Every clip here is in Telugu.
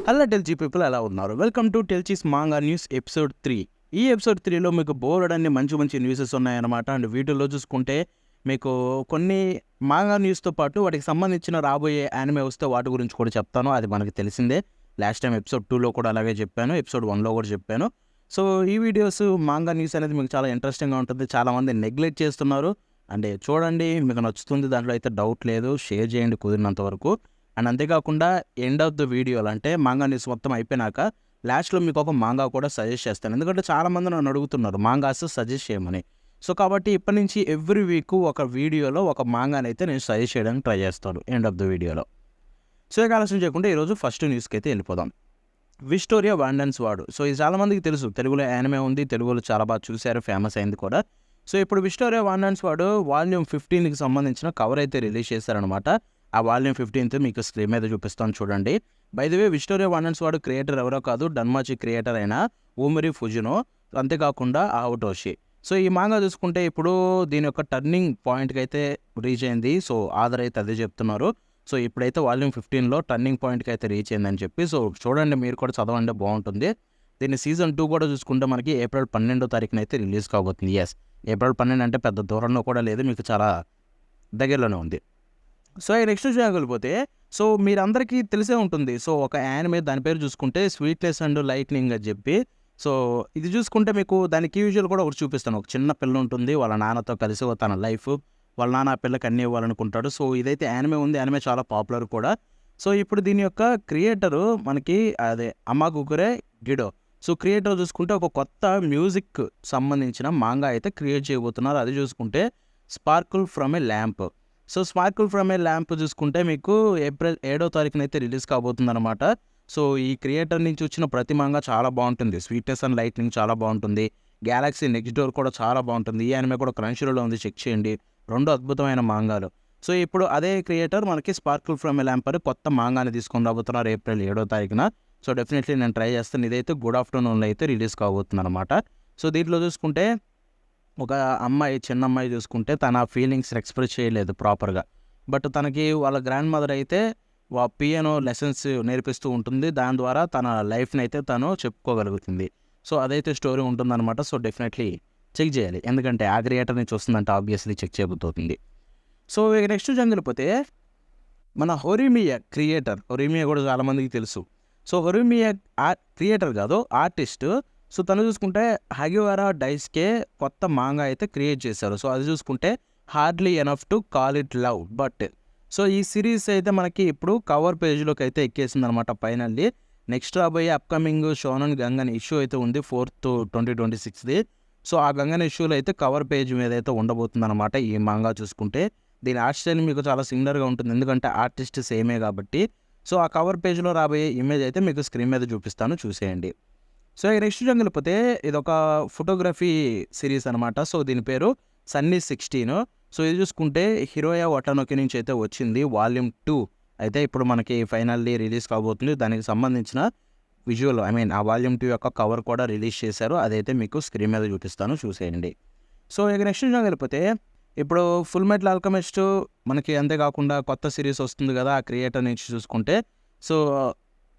హలో టెల్చీ పీపుల్ ఎలా ఉన్నారు? Welcome to Telchi's manga news episode 3. ఈ ఎపిసోడ్ 3లో మీకు బోలెడన్ని మంచి న్యూసెస్ ఉన్నాయన్నమాట. అండ్ వీటిలో చూసుకుంటే మీకు కొన్ని మాంగా న్యూస్తో పాటు వాటికి సంబంధించిన రాబోయే యానిమే వస్తే వాటి గురించి కూడా చెప్తాను. అది మనకి తెలిసిందే. లాస్ట్ టైం ఎపిసోడ్ 2లో కూడా అలాగే చెప్పాను, ఎపిసోడ్ 1లో కూడా చెప్పాను. సో ఈ వీడియోస్ మాంగా న్యూస్ అనేది మీకు చాలా ఇంట్రెస్టింగ్గా ఉంటుంది. చాలామంది నెగ్లెక్ట్ చేస్తున్నారు. అంటే చూడండి, మీకు నచ్చుతుంది, దాంట్లో అయితే డౌట్ లేదు. షేర్ చేయండి కుదిరినంత వరకు. అండ్ అంతేకాకుండా ఎండ్ ఆఫ్ ద వీడియోలో అంటే మాంగా న్యూస్ మొత్తం అయిపోయినాక లాస్ట్లో మీకు ఒక మాంగా కూడా సజెస్ట్ చేస్తాను. ఎందుకంటే చాలామంది నన్ను అడుగుతున్నారు మాంగాస్ సజెస్ట్ చేయమని. సో కాబట్టి ఇప్పటి నుంచి ఎవ్రీ వీక్ ఒక వీడియోలో ఒక మాంగాని అయితే నేను సజెస్ట్ చేయడానికి ట్రై చేస్తాను ఎండ్ ఆఫ్ ద వీడియోలో. సో ఇక ఆలస్యం చేయకుండా ఈరోజు ఫస్ట్ న్యూస్కి అయితే వెళ్ళిపోదాం. విక్టోరియా వాండెన్స్ వార్డ్. సో ఇది చాలామందికి తెలుసు, తెలుగులో యానిమే ఉంది, తెలుగులో చాలా బాగా చూశారు, ఫేమస్ అయింది కూడా. సో ఇప్పుడు విక్టోరియా వాండెన్స్ వార్డ్ వాల్యూమ్ 15కి సంబంధించిన కవర్ అయితే రిలీజ్ చేశారనమాట. ఆ వాల్యూమ్ 15 మీకు స్క్రీన్ మీద చూపిస్తాను చూడండి. బై ది వే విక్టోరియా వాండెన్స్ వార్డ్ క్రియేటర్ ఎవరో కాదు, డన్మాచి క్రియేటర్ అయిన ఊమిరి ఫుజినో, అంతేకాకుండా ఆవుటోషి. సో ఈ మాంగా చూసుకుంటే ఇప్పుడు దీని యొక్క టర్నింగ్ పాయింట్కి అయితే రీచ్ అయింది. సో ఆధర్ అయితే అదే చెప్తున్నారు. సో ఇప్పుడైతే వాల్యూమ్ 15లో టర్నింగ్ పాయింట్కి అయితే రీచ్ అయిందని చెప్పి, సో చూడండి, మీరు కూడా చదవండి, బాగుంటుంది. దీన్ని సీజన్ 2 కూడా చూసుకుంటే మనకి ఏప్రిల్ 12వ తారీఖున అయితే రిలీజ్ కాబోతుంది. ఎస్, ఏప్రిల్ 12 అంటే పెద్ద దూరంలో కూడా లేదు, మీకు చాలా దగ్గరలోనే ఉంది. సో ఈ నెక్స్ట్ చేయగలిగిపోతే, సో మీరందరికీ తెలిసే ఉంటుంది. సో ఒక యానిమే, దాని పేరు చూసుకుంటే స్వీట్నెస్ అండ్ లైట్నింగ్ అని చెప్పి. సో ఇది చూసుకుంటే మీకు దాని కీ విజువల్ కూడా ఒకటి చూపిస్తాను. ఒక చిన్న పిల్ల ఉంటుంది, వాళ్ళ నాన్నతో కలిసి తన లైఫ్, వాళ్ళ నాన్న ఆ పిల్లకి అన్నీ ఇవ్వాలనుకుంటాడు. సో ఇదైతే యానిమే ఉంది, యానిమే చాలా పాపులర్ కూడా. సో ఇప్పుడు దీని యొక్క క్రియేటరు మనకి అదే అమాగుకురే గిడో. సో క్రియేటర్ చూసుకుంటే ఒక కొత్త మ్యూజిక్ సంబంధించిన మాంగా అయితే క్రియేట్ చేయబోతున్నారు. అది చూసుకుంటే sparkle from a lamp. So sparkle from a lamp చూసుకుంటే మీకు ఏప్రిల్ 7వ తారీఖున అయితే రిలీజ్ కాబోతుంది అనమాట. సో ఈ క్రియేటర్ నుంచి వచ్చిన ప్రతి మాంగా చాలా బాగుంటుంది. స్వీట్నెస్ అండ్ లైట్నింగ్ చాలా బాగుంటుంది. గ్యాలక్సీ నెక్స్ట్ డోర్ కూడా చాలా బాగుంటుంది. ఈ యానిమే కూడా క్రంచీరోలో ఉంది, చెక్ చేయండి. రెండు అద్భుతమైన మాంగాలు. సో ఇప్పుడు అదే క్రియేటర్ మనకి స్పార్కుల్ ఫ్రమ్ ఏ ల్యాంప్ అని కొత్త మాంగాని తీసుకొని రాబోతున్నారు ఏప్రిల్ 7వ తారీఖున. సో డెఫినెట్లీ నేను ట్రై చేస్తాను. ఇదైతే గుడ్ ఆఫ్టర్నూన్లో అయితే రిలీజ్ కాబోతుంది అనమాట. సో దీంట్లో చూసుకుంటే ఒక అమ్మాయి, చిన్న అమ్మాయి చూసుకుంటే తన ఫీలింగ్స్ ఎక్స్ప్రెస్ చేయలేదు ప్రాపర్గా. బట్ తనకి వాళ్ళ గ్రాండ్ మదర్ అయితే పియానో లెసన్స్ నేర్పిస్తూ ఉంటుంది. దాని ద్వారా తన లైఫ్ని అయితే తను చెప్పుకోగలుగుతుంది. సో అదైతే స్టోరీ ఉంటుందన్నమాట. సో డెఫినెట్లీ చెక్ చేయాలి, ఎందుకంటే ఆ క్రియేటర్ని చూస్తుందంటే ఆబ్వియస్లీ చెక్ చేయబోతుంది. సో ఇక నెక్స్ట్ వెళ్ళిపోతే మన హొరిమియా క్రియేటర్, హొరిమియా కూడా చాలామందికి తెలుసు. సో హొరిమియా క్రియేటర్ కాదు, ఆర్టిస్ట్. సో తను చూసుకుంటే హగివారా డైస్కే కొత్త మాంగా అయితే క్రియేట్ చేశారు. సో అది చూసుకుంటే hardly enough to call it love. But so ఈ సిరీస్ అయితే మనకి ఇప్పుడు కవర్ పేజ్లోకి అయితే ఎక్కేసింది అనమాట ఫైనల్లీ. నెక్స్ట్ రాబోయే అప్కమింగ్ షోనన్ గంగన్ ఇష్యూ అయితే ఉంది 4th 2026ది. సో ఆ గంగన్ ఇష్యూలో అయితే కవర్ పేజ్ మీద అయితే ఉండబోతుంది అనమాట ఈ మాంగా చూసుకుంటే. దీని ఆర్ట్ స్టైల్ మీకు చాలా సిమిలర్గా ఉంటుంది, ఎందుకంటే ఆర్టిస్ట్ సేమే కాబట్టి. సో ఆ కవర్ పేజ్లో రాబోయే ఇమేజ్ అయితే మీకు స్క్రీన్ మీద చూపిస్తాను, చూసేయండి. సో ఈ నెక్స్ట్ వెళ్ళిపోతే ఇదొక ఫోటోగ్రఫీ సిరీస్ అనమాట. సో దీని పేరు సన్నీ 16. సో ఇది చూసుకుంటే హిరోయా వటానోకి నుంచి అయితే వచ్చింది. వాల్యూమ్ 2 అయితే ఇప్పుడు మనకి ఫైనల్లీ రిలీజ్ కాబోతుంది. దానికి సంబంధించిన విజువల్, ఆ వాల్యూమ్ 2 యొక్క కవర్ కూడా రిలీజ్ చేశారు. అదైతే మీకు స్క్రీన్ మీద చూపిస్తాను, చూసేయండి. సో ఇక నెక్స్ట్ వెళ్ళిపోతే ఇప్పుడు ఫుల్ మెటల్ ఆల్కెమిస్ట్ మనకి, అంతేకాకుండా కొత్త సిరీస్ వస్తుంది కదా ఆ క్రియేటర్ నుంచి చూసుకుంటే. సో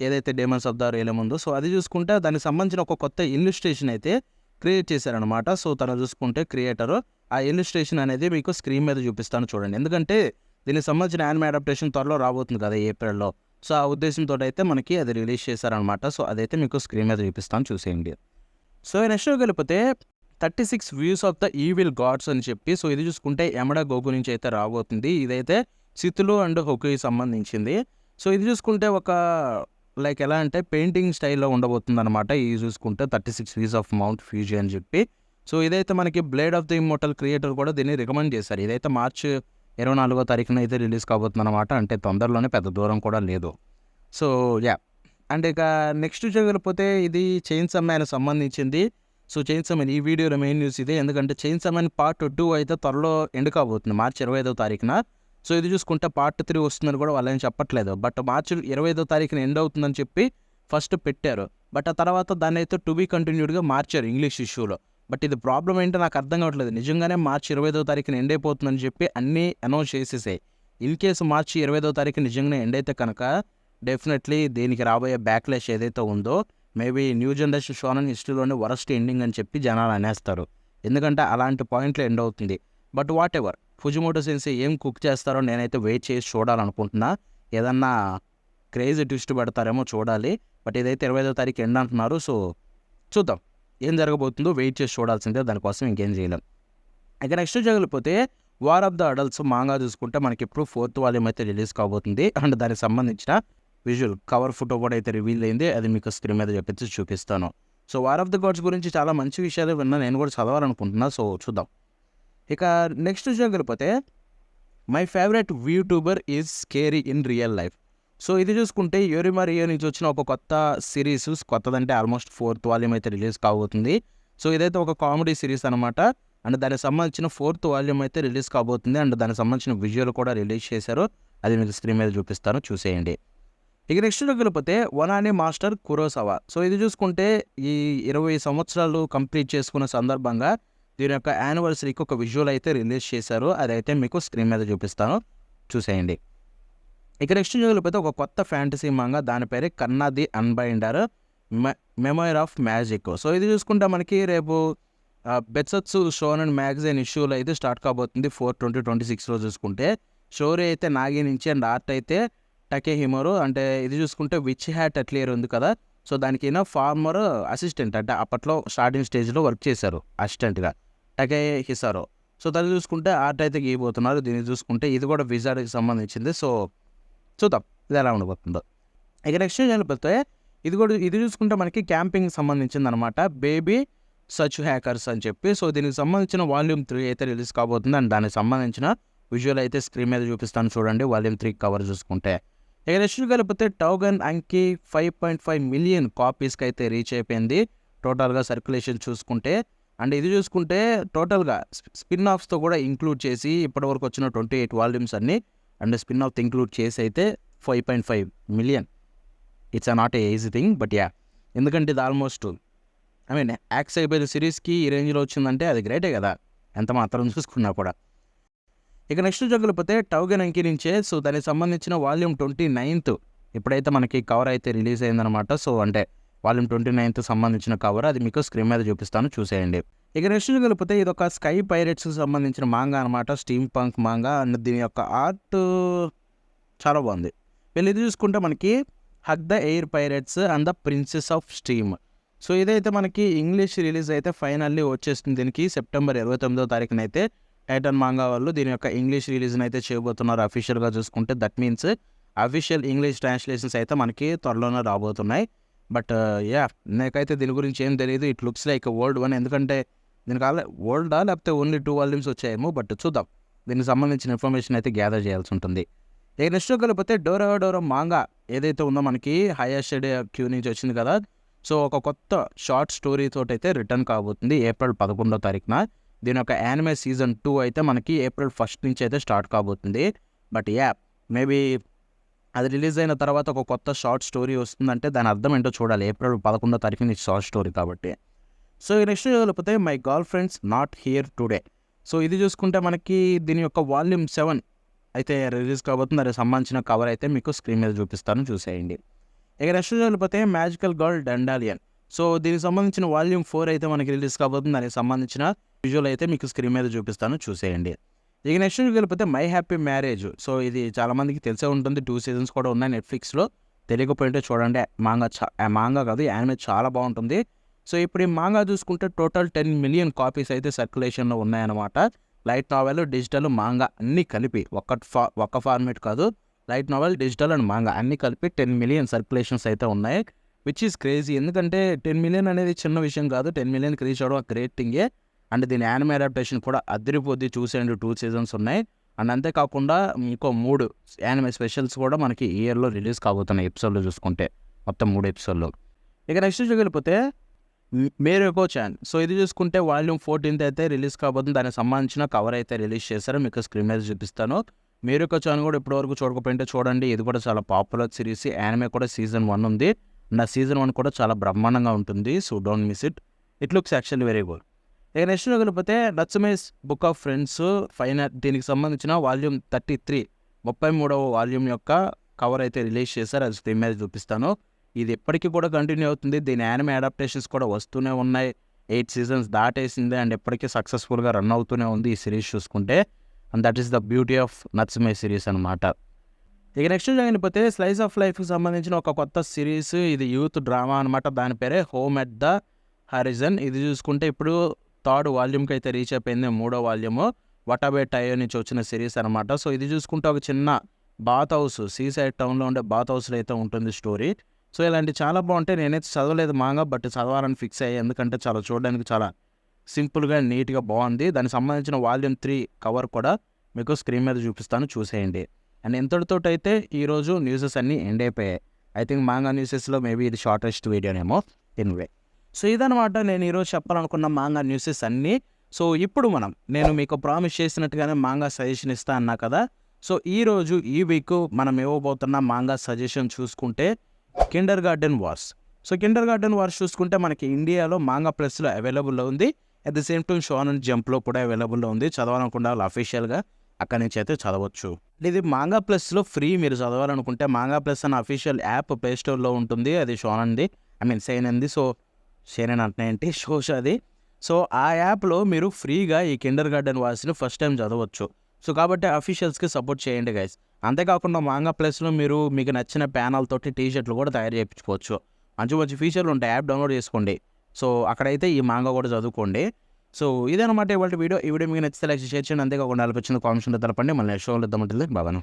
ఏదైతే డేమన్స్ ఆఫ్ ద రియలమ్ ఉందో, సో అది చూసుకుంటే దానికి సంబంధించిన ఒక కొత్త ఇల్లుస్ట్రేషన్ అయితే క్రియేట్ చేశారనమాట. సో తను చూసుకుంటే క్రియేటర్, ఆ ఇల్లుస్ట్రేషన్ అనేది మీకు స్క్రీన్ మీద చూపిస్తాను చూడండి, ఎందుకంటే దీనికి సంబంధించిన యానిమే అడాప్టేషన్ త్వరలో రాబోతుంది కదా ఏప్రిల్లో. సో ఆ ఉద్దేశంతో అయితే మనకి అది రిలీజ్ చేశారనమాట. సో అదైతే మీకు స్క్రీన్ మీద చూపిస్తాను, చూసేయండి. సో నెక్స్ట్ వెళ్ళిపోతే 36 views of the evil gods అని చెప్పి. సో ఇది చూసుకుంటే యమడా గోగు నుంచి అయితే రాబోతుంది. ఇదైతే సితులు అండ్ హొకుకి సంబంధించింది. సో ఇది చూసుకుంటే ఒక లైక్ ఎలా అంటే పెయింటింగ్ స్టైల్లో ఉండబోతుంది అనమాట. ఇది చూసుకుంటే 36 వ్యూస్ ఆఫ్ మౌంట్ ఫ్యూజీ అని చెప్పి. సో ఇదైతే మనకి blade of the immortal creator కూడా దీన్ని రికమెండ్ చేశారు. ఇదైతే మార్చ్ 24వ తారీఖున అయితే రిలీజ్ కాబోతుంది అనమాట. అంటే తొందరలోనే, పెద్ద దూరం కూడా లేదు. సో యా, అండ్ ఇక నెక్స్ట్ వెళ్ళిపోతే ఇది చైన్సా మ్యాన్ సంబంధించింది. సో చైన్సా మ్యాన్ ఈ వీడియోలో మెయిన్ న్యూస్ ఇదే, ఎందుకంటే చైన్సా మ్యాన్ పార్ట్ 2 అయితే త్వరలో ఎండ్ కాబోతుంది మార్చ్ 25వ తారీఖున. సో ఇది చూసుకుంటే పార్ట్ 3 వస్తుందని కూడా వాళ్ళు ఏం చెప్పట్లేదు. బట్ మార్చి 25వ తారీఖున ఎండ్ అవుతుందని చెప్పి ఫస్ట్ పెట్టారు. బట్ ఆ తర్వాత దాన్ని అయితే టు బీ కంటిన్యూడ్గా మార్చారు ఇంగ్లీష్ ఇష్యూలో. బట్ ఇది ప్రాబ్లం ఏంటో నాకు అర్థం కావట్లేదు. నిజంగానే మార్చి 25వ తారీఖున ఎండ్ అయిపోతుందని చెప్పి అన్నీ అనౌన్స్ చేసేసాయి. ఇన్ కేసు మార్చి 25వ తారీఖు నిజంగానే ఎండ్ అయితే కనుక డెఫినెట్లీ దీనికి రాబోయే బ్యాక్లాష్ ఏదైతే ఉందో మేబీ న్యూ జనరేషన్ షోనన్ హిస్టరీలోనే వరస్ట్ ఎండింగ్ అని చెప్పి జనాలు అనేస్తారు. ఎందుకంటే అలాంటి పాయింట్లో ఎండ్ అవుతుంది. But whatever, Fujimoto sensei ఏం కుక్ చేస్తారో నేనైతే వెయిట్ చేసి చూడాలనుకుంటున్నా. ఏదన్నా క్రేజీ ట్విస్ట్ పెడతారేమో చూడాలి. బట్ ఇదైతే 25వ తారీఖు ఎండ్ అంటున్నారు. సో చూద్దాం ఏం జరగబోతుందో, వెయిట్ చేసి చూడాల్సిందే, దానికోసం ఇంకేం చేయలేం. ఇక నెక్స్ట్ జరగకపోతే war of the adults manga చూసుకుంటే మనకి ఇప్పుడు 4th వాల్యూమ్ అయితే రిలీజ్ కాబోతుంది. అండ్ దానికి సంబంధించిన విజువల్ కవర్ ఫోటో కూడా అయితే రివీల్ అయింది. అది మీకు స్క్రీన్ మీద చెప్పేసి చూపిస్తాను. So war of the gods గురించి చాలా మంచి విషయాలు విన్నా, నేను కూడా చదవాలనుకుంటున్నా. సో చూద్దాం. ఇక నెక్స్ట్ జరగకపోతే my favourite YouTuber is scary in real life. So ఇది చూసుకుంటే యోరిమా రియో నుంచి వచ్చిన ఒక కొత్త సిరీస్, కొత్తదంటే ఆల్మోస్ట్ 4th వాల్యూమ్ అయితే రిలీజ్ కాబోతుంది. సో ఇదైతే ఒక కామెడీ సిరీస్ అనమాట. అండ్ దానికి సంబంధించిన 4th వాల్యూమ్ అయితే రిలీజ్ కాబోతుంది. అండ్ దానికి సంబంధించిన విజువల్ కూడా రిలీజ్ చేశారు. అది మీకు స్క్రీన్ మీద చూపిస్తాను, చూసేయండి. ఇక నెక్స్ట్ వెళ్ళిపోతే వనాని మాస్టర్ కురోసావా. సో ఇది చూసుకుంటే ఈ 20 సంవత్సరాలు కంప్లీట్ చేసుకున్న సందర్భంగా దీని యొక్క యానివర్సరీకి ఒక విజువల్ అయితే రిలీజ్ చేశారు. అదైతే మీకు స్క్రీన్ మీద చూపిస్తాను, చూసేయండి. ఇక నెక్స్ట్ వెళ్ళిపోతే ఒక కొత్త ఫ్యాంటసీ మాంగా, దాని పేరే కన్నా the unbinder memory of magic. So ఇది చూసుకుంటే మనకి రేపు బెట్సత్సు షోనన్ మ్యాగజైన్ ఇష్యూలో అయితే స్టార్ట్ కాబోతుంది 4/20/26లో చూసుకుంటే. స్టోరీ అయితే నాగి నుంచి అండ్ ఆర్ట్ అయితే టకేహిమోరు. అంటే ఇది చూసుకుంటే విచ్ హ్యాట్ అట్లియర్ ఉంది కదా, సో దానికి ఫార్మర్ అసిస్టెంట్, అంటే అప్పట్లో స్టార్టింగ్ స్టేజ్లో వర్క్ చేశారు అసిస్టెంట్గా, టకే హిసారో. సో దాన్ని చూసుకుంటే ఆర్ట్ అయితే గీయబోతున్నారు. దీన్ని చూసుకుంటే ఇది కూడా విజార్డ్కి సంబంధించింది. సో చూద్దాం ఇది ఎలా ఉండబోతుందో. ఇక నెక్స్ట్ వెళ్ళిపోతే ఇది చూసుకుంటే మనకి క్యాంపింగ్ సంబంధించింది అనమాట, బేబీ సచ్ హ్యాకర్స్ అని చెప్పి. సో దీనికి సంబంధించిన వాల్యూమ్ 3 అయితే రిలీజ్ కాబోతుంది. అండ్ దానికి సంబంధించిన విజువల్ అయితే స్క్రీన్ మీద చూపిస్తాను, చూడండి. వాల్యూమ్ 3 కవర్ చూసుకుంటే ఇక నెక్స్ట్ కలిపితే టౌగన్ అంకి 5.5 మిలియన్ కాపీస్కి అయితే రీచ్ అయిపోయింది టోటల్గా సర్క్యులేషన్ చూసుకుంటే. అండ్ ఇది చూసుకుంటే టోటల్గా స్పిన్ ఆఫ్స్తో కూడా ఇంక్లూడ్ చేసి ఇప్పటివరకు వచ్చిన 28 వాల్యూమ్స్ అన్నీ అండ్ స్పిన్ ఆఫ్ ఇంక్లూడ్ చేసి అయితే 5.5 million. It's not a easy thing, but yeah, ఎందుకంటే ఇది ఆల్మోస్ట్ యాక్స్ అయిపోయిన సిరీస్కి ఈ రేంజ్లో వచ్చిందంటే అది గ్రేటే కదా, ఎంత మాత్రం చూసుకున్నా కూడా. ఇక నెక్స్ట్ జగలిపోతే టౌగన్ అంకి నుంచే సో దానికి సంబంధించిన వాల్యూమ్ 29th ఇప్పుడైతే మనకి కవర్ అయితే రిలీజ్ అయిందనమాట. సో అంటే వాల్యూమ్ 29th సంబంధించిన కవర్, అది మీకు స్క్రీన్ మీద చూపిస్తాను, చూసేయండి. ఇక నెక్స్ట్ జగలిపోతే ఇది ఒక స్కై పైరేట్స్కి సంబంధించిన మాంగా అనమాట, స్టీమ్ పంక్ మాంగా. అండ్ దీని యొక్క ఆర్ట్ చాలా బాగుంది. వీళ్ళు ఇది చూసుకుంటే మనకి hug the air pirates and the princess of steam. So ఇదైతే మనకి ఇంగ్లీష్ రిలీజ్ అయితే ఫైనల్లీ వచ్చేస్తుంది. దీనికి సెప్టెంబర్ 29వ తారీఖున అయితే టైటన్ మాంగా వాళ్ళు దీని యొక్క ఇంగ్లీష్ రిలీజ్ని అయితే చేయబోతున్నారు అఫీషియల్గా చూసుకుంటే. That means official English translations అయితే మనకి త్వరలోనే రాబోతున్నాయి. బట్ యా, నాకైతే దీని గురించి ఏం తెలియదు. ఇట్ లుక్స్ లైక్ వరల్డ్ 1, ఎందుకంటే దీనికి వరల్డా లేకపోతే ఓన్లీ 2 వాల్యూమ్స్ వచ్చాయేమో, బట్ చూద్దాం. దీనికి సంబంధించిన ఇన్ఫర్మేషన్ అయితే గ్యాదర్ చేయాల్సి ఉంటుంది. ఇక నెక్స్ట్ కలిపితే డోరా మాంగా ఏదైతే ఉందో మనకి హైయర్ క్యూ నుంచి వచ్చింది కదా, సో ఒక కొత్త షార్ట్ స్టోరీ తోటి అయితే రిటర్న్ కాబోతుంది ఏప్రిల్ 11వ తారీఖున. దీని యొక్క యానిమే సీజన్ 2 అయితే మనకి ఏప్రిల్ 1st నుంచి అయితే స్టార్ట్ కాబోతుంది. బట్ యా, మేబీ అది రిలీజ్ అయిన తర్వాత ఒక కొత్త షార్ట్ స్టోరీ వస్తుందంటే దాని అర్థం ఏంటో చూడాలి. ఏప్రిల్ 11వ తారీఖు నుంచి షార్ట్ స్టోరీ కాబట్టి. సో నెక్స్ట్ వెళ్ళిపోతే my girl friends not here today. So ఇది చూసుకుంటే మనకి దీని యొక్క వాల్యూమ్ 7 అయితే రిలీజ్ కాబోతుంది. దానికి సంబంధించిన కవర్ అయితే మీకు స్క్రీన్ మీద చూపిస్తాను, చూసేయండి. ఇక నెక్స్ట్ వెళ్ళిపోతే మ్యాజికల్ గర్ల్ డండాలియన్. సో దీనికి సంబంధించిన వాల్యూమ్ 4 అయితే మనకి రిలీజ్ కాబోతుంది. దానికి సంబంధించిన విజువల్ అయితే మీకు స్క్రీన్ మీద చూపిస్తాను, చూసేయండి. ఇక నెక్స్ట్ వెళ్ళిపోతే మై హ్యాపీ మ్యారేజ్. సో ఇది చాలామందికి తెలిసే ఉంటుంది, 2 సీజన్స్ కూడా ఉన్నాయి నెట్ఫ్లిక్స్లో. తెలియకపోయింటే చూడండి, మాంగా కాదు యానిమే చాలా బాగుంటుంది. సో ఇప్పుడు ఈ మాంగా చూసుకుంటే టోటల్ 10 మిలియన్ కాపీస్ అయితే సర్క్యులేషన్లో ఉన్నాయన్నమాట. లైట్ నావెల్, డిజిటల్, మాంగా అన్నీ కలిపి ఒక్క ఫార్మేట్ కాదు, light novel, digital and manga అన్నీ కలిపి 10 మిలియన్ సర్క్యులేషన్స్ అయితే ఉన్నాయి, విచ్ ఈస్ క్రేజీ. ఎందుకంటే 10 మిలియన్ అనేది చిన్న విషయం కాదు, 10 మిలియన్కి రీచ్ అవ్వడం గ్రేట్ థింగే. అండ్ దీని యానిమే అడాప్టేషన్ కూడా అదిరిపోద్ది, చూసేయండి. 2 సీజన్స్ ఉన్నాయి. అండ్ అంతేకాకుండా ఇంకో 3 యానిమే స్పెషల్స్ కూడా మనకి ఈ ఇయర్లో రిలీజ్ కాబోతున్నాయి ఎపిసోడ్లో చూసుకుంటే, మొత్తం 3 ఎపిసోడ్లు. ఇక నెక్స్ట్ వెళ్ళిపోతే మేరేకో చాన్. సో ఇది చూసుకుంటే వాల్యూమ్ 14th అయితే రిలీజ్ కాబోతుంది. దానికి సంబంధించిన కవర్ అయితే రిలీజ్ చేశారు, మీకు స్క్రీన్ మీద చూపిస్తాను. మేరేకో చాన్ కూడా ఇప్పటివరకు చూడకపోయింటే చూడండి, ఇది కూడా చాలా పాపులర్ సిరీస్. యానిమే కూడా సీజన్ 1 ఉంది. అండ్ ఆ సీజన్ 1 కూడా చాలా బ్రహ్మాండంగా ఉంటుంది. So don't miss it, it looks actually very good. ఇక నెక్స్ట్ వెళ్ళిపోతే నట్సుమేస్ బుక్ ఆఫ్ ఫ్రెండ్స్ ఫైనల్. దీనికి సంబంధించిన వాల్యూమ్ 33 33వ వాల్యూమ్ యొక్క కవర్ అయితే రిలీజ్ చేశారు. అది స్క్రీన్ మీద చూపిస్తాను. ఇది ఎప్పటికీ కూడా కంటిన్యూ అవుతుంది. దీని యానిమే అడాప్టేషన్స్ కూడా వస్తూనే ఉన్నాయి. 8 సీజన్స్ దాటేసింది అండ్ ఎప్పటికీ సక్సెస్ఫుల్గా రన్ అవుతూనే ఉంది ఈ సిరీస్ చూసుకుంటే. And that is the beauty of Natsume series అనమాట. ఇక నెక్స్ట్ జాయినిపోతే స్లైస్ ఆఫ్ లైఫ్కి సంబంధించిన ఒక కొత్త సిరీస్. ఇది యూత్ డ్రామా అనమాట. దాని పేరే హోమ్ ఎట్ ద హారిజన్. ఇది చూసుకుంటే ఇప్పుడు 3rd వాల్యూమ్కి అయితే రీచ్ అయిపోయింది. 3వ వాల్యూము వటాబే టయో నుంచి వచ్చిన సిరీస్ అనమాట. సో ఇది చూసుకుంటే ఒక చిన్న బాత్ హౌస్, సీసైడ్ టౌన్లో ఉండే బాత్ హౌస్లో అయితే ఉంటుంది స్టోరీ. సో ఇలాంటి చాలా బాగుంటాయి. నేనైతే చదవలేదు మాంగా, బట్ చదవాలని ఫిక్స్ అయ్యాయి. ఎందుకంటే చాలా చూడడానికి చాలా సింపుల్గా నీట్గా బాగుంది. దానికి సంబంధించిన వాల్యూమ్ 3 కవర్ కూడా మీకు స్క్రీన్ మీద చూపిస్తాను, చూసేయండి. అండ్ ఇంతటితో అయితే ఈరోజు న్యూసెస్ అన్నీ ఎండ్ అయిపోయాయి. ఐ థింక్ మాంగా న్యూసెస్లో మేబీ ఇది షార్టెస్ట్ వీడియోనేమో. ఎనివే, సో ఇదనమాట నేను ఈరోజు చెప్పాలనుకున్న మాంగా న్యూసెస్ అన్నీ. సో ఇప్పుడు నేను మీకు ప్రామిస్ చేసినట్టుగానే మాంగా సజెషన్ ఇస్తా అన్నా కదా. సో ఈరోజు ఈ వీక్ మనం ఇవ్వబోతున్న మాంగా సజెషన్ చూసుకుంటే kindergarten wars. So kindergarten wars చూసుకుంటే మనకి ఇండియాలో మాంగా ప్లస్లో అవైలబుల్లో ఉంది. At the same time shonen జంప్లో కూడా అవైలబుల్లో ఉంది. చదవాలనుకున్న వాళ్ళు అఫీషియల్గా అక్కడి నుంచి అయితే చదవచ్చు. ఇది మాంగా ప్లస్లో ఫ్రీ. మీరు చదవాలనుకుంటే మాంగా ప్లస్ అన్న అఫీషియల్ యాప్ ప్లే స్టోర్లో ఉంటుంది. అది షోనన్ది, షైనన్ది. సో షైనన్ అంటున్నాయంటే షోషాది. సో ఆ యాప్లో మీరు ఫ్రీగా ఈ కిండర్ గార్డెన్ వార్స్ని ఫస్ట్ టైం చదవచ్చు. సో కాబట్టి అఫీషియల్స్కి సపోర్ట్ చేయండి గైస్. అంతేకాకుండా మాంగా ప్లస్లో మీకు నచ్చిన ప్యానల్ తోటి టీషర్ట్లు కూడా తయారు చేయించుకోవచ్చు. మంచి మంచి ఫీచర్లు ఉంటాయి. యాప్ డౌన్లోడ్ చేసుకోండి. సో అక్కడైతే ఈ మాంగా కూడా చదువుకోండి. సో ఇదనమాట ఇవాళ వీడియో. ఈ వీడియో మీకు నచ్చితే లైక్ షేర్ చేయండి. అంతేకాకుండా అనిపించిన కామెంట్స్ తెలపండి. మళ్ళీ షోలో ఇద్దామంటుంది బాబాను.